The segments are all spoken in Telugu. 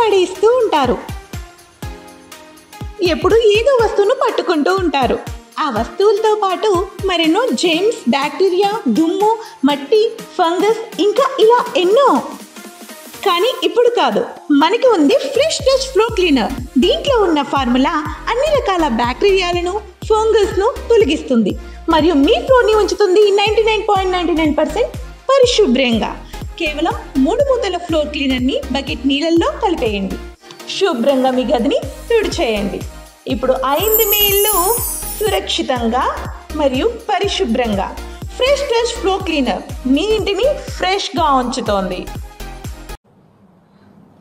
పడేస్తూ ఉంటారు. ఎప్పుడు ఏదో వస్తువును పట్టుకుంటూ ఉంటారు. ఆ వస్తువులతో పాటు మరెన్నో జెమ్స్, బ్యాక్టీరియా, దుమ్ము, మట్టి, ఫంగస్ ఇంకా ఇలా ఎన్నో. కానీ ఇప్పుడు కాదు, మనకి ఉంది ఫ్రెష్ టచ్ ఫ్లోర్ క్లీనర్. దీంట్లో ఉన్న ఫార్ములా అన్ని రకాల బ్యాక్టీరియాలను, ఫంగస్ను తొలగిస్తుంది మరియు మీ ఫ్లోర్ని ఉంచుతుంది 99.99% పరిశుభ్రంగా. కేవలం 3 మూతల ఫ్లోర్ క్లీనర్ని బకెట్ నీళ్ళల్లో కలిపేయండి. శుభ్రంగా మీ గదిని తుడిచేయండి. ఇప్పుడు అయింది మీ ఇల్లు సురక్షితంగా మరియు పరిశుభ్రంగా. ఫ్రెష్ టచ్ ఫ్లోర్ క్లీనర్ మీ ఇంటిని ఫ్రెష్గా ఉంచుతోంది.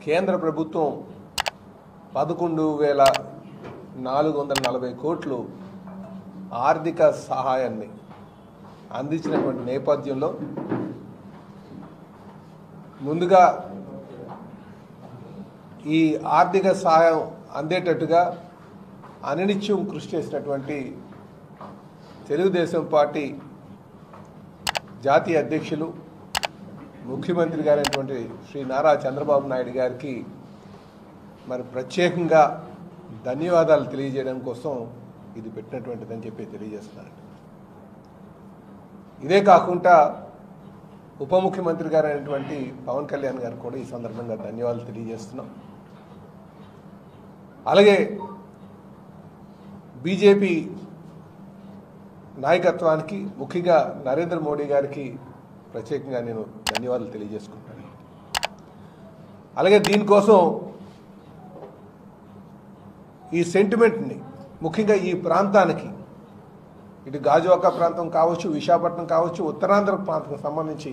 కేంద్ర ప్రభుత్వం 11,440 కోట్లు ఆర్థిక సహాయాన్ని అందించినటువంటి నేపథ్యంలో ముందుగా ఈ ఆర్థిక సహాయం అందేటట్టుగా అనినిత్యం కృషి చేసినటువంటి తెలుగుదేశం పార్టీ జాతీయ అధ్యక్షులు ముఖ్యమంత్రి గారైనటువంటి శ్రీ నారా చంద్రబాబు నాయుడు గారికి మరి ప్రత్యేకంగా ధన్యవాదాలు తెలియజేయడం కోసం ఇది పెట్టినటువంటిదని చెప్పి తెలియజేస్తున్నానండి. ఇదే కాకుండా ఉప ముఖ్యమంత్రి గారైనటువంటి పవన్ కళ్యాణ్ గారు కూడా ఈ సందర్భంగా ధన్యవాదాలు తెలియజేస్తున్నాం. అలాగే బీజేపీ నాయకత్వానికి, ముఖ్యంగా నరేంద్ర మోడీ గారికి ప్రత్యేకంగా నేను ధన్యవాదాలు తెలియజేసుకుంటాను. అలాగే దీనికోసం ఈ సెంటిమెంట్ని ముఖ్యంగా ఈ ప్రాంతానికి, ఇటు గాజువాక ప్రాంతం కావచ్చు, విశాఖపట్నం కావచ్చు, ఉత్తరాంధ్ర ప్రాంతం సంబంధించి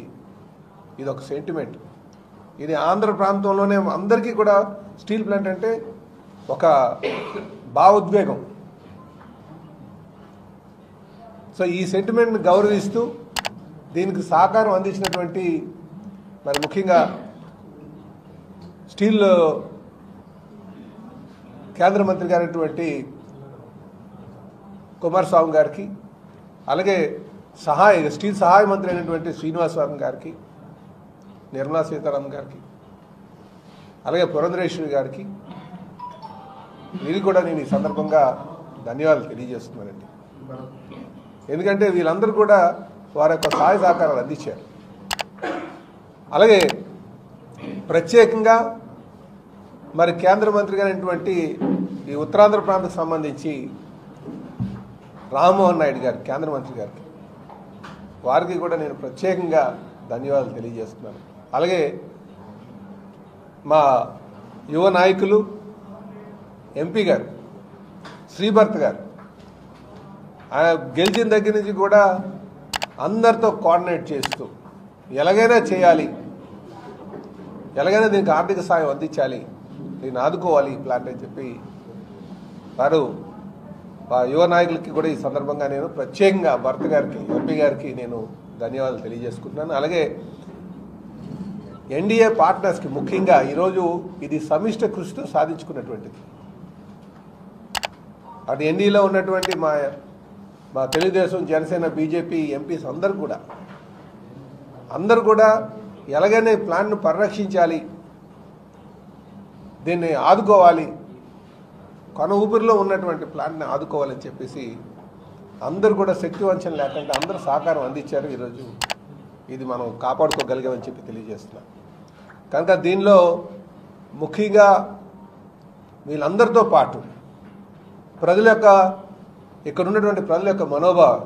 ఇది ఒక సెంటిమెంట్. ఇది ఆంధ్ర ప్రాంతంలోనే అందరికీ కూడా స్టీల్ ప్లాంట్ అంటే ఒక భావోద్వేగం. సో ఈ సెంటిమెంట్ని గౌరవిస్తూ దీనికి సహకారం అందించినటువంటి మరి ముఖ్యంగా స్టీల్ కేంద్ర మంత్రి గారైనటువంటి కుమారస్వామి గారికి, అలాగే స్టీల్ సహాయ మంత్రి అయినటువంటి శ్రీనివాసరావు గారికి, నిర్మలా సీతారామన్ గారికి, అలాగే పురంధరేశ్వరి గారికి, వీరికి కూడా నేను ఈ సందర్భంగా ధన్యవాదాలు తెలియజేస్తున్నానండి. ఎందుకంటే వీళ్ళందరూ కూడా వారి యొక్క సహాయ సహకారాలు అందించారు. అలాగే ప్రత్యేకంగా మరి కేంద్ర మంత్రి గారైనటువంటి ఈ ఉత్తరాంధ్ర ప్రాంతానికి సంబంధించి రామ్మోహన్ నాయుడు గారు, కేంద్ర మంత్రి గారికి, వారికి కూడా నేను ప్రత్యేకంగా ధన్యవాదాలు తెలియజేస్తున్నాను. అలాగే మా యువ నాయకులు ఎంపీ గారు శ్రీభర్త్ గారు, ఆయన గెలిచిన దగ్గర నుంచి కూడా అందరితో కోఆర్డినేట్ చేస్తూ ఎలాగైనా చేయాలి, ఎలాగైనా దీనికి ఆర్థిక సాయం అందించాలి, దీన్ని ఆదుకోవాలి ఈ ప్లాంట్ అని చెప్పి వారు యువ నాయకులకి కూడా ఈ సందర్భంగా నేను ప్రత్యేకంగా భర్త గారికి, ఎంపీ గారికి నేను ధన్యవాదాలు తెలియజేసుకుంటున్నాను. అలాగే ఎన్డీఏ పార్ట్నర్స్కి, ముఖ్యంగా ఈరోజు ఇది సమిష్ట కృషితో సాధించుకున్నటువంటిది. అటు ఎన్డీఏలో ఉన్నటువంటి మా తెలుగుదేశం, జనసేన, బీజేపీ ఎంపీస్ అందరూ కూడా ఎలాగైనా ఈ ప్లాన్ను పరిరక్షించాలి, దీన్ని ఆదుకోవాలి, కొన ఊపిరిలో ఉన్నటువంటి ప్లాన్ని ఆదుకోవాలని చెప్పేసి అందరూ కూడా శక్తి వంచన లేకుండా అందరూ సహకారం అందించారు. ఈరోజు ఇది మనం కాపాడుకోగలిగామని చెప్పి తెలియజేస్తున్నాం. కనుక దీనిలో ముఖ్యంగా వీళ్ళందరితో పాటు ఇక్కడ ఉన్నటువంటి ప్రజల యొక్క మనోభావం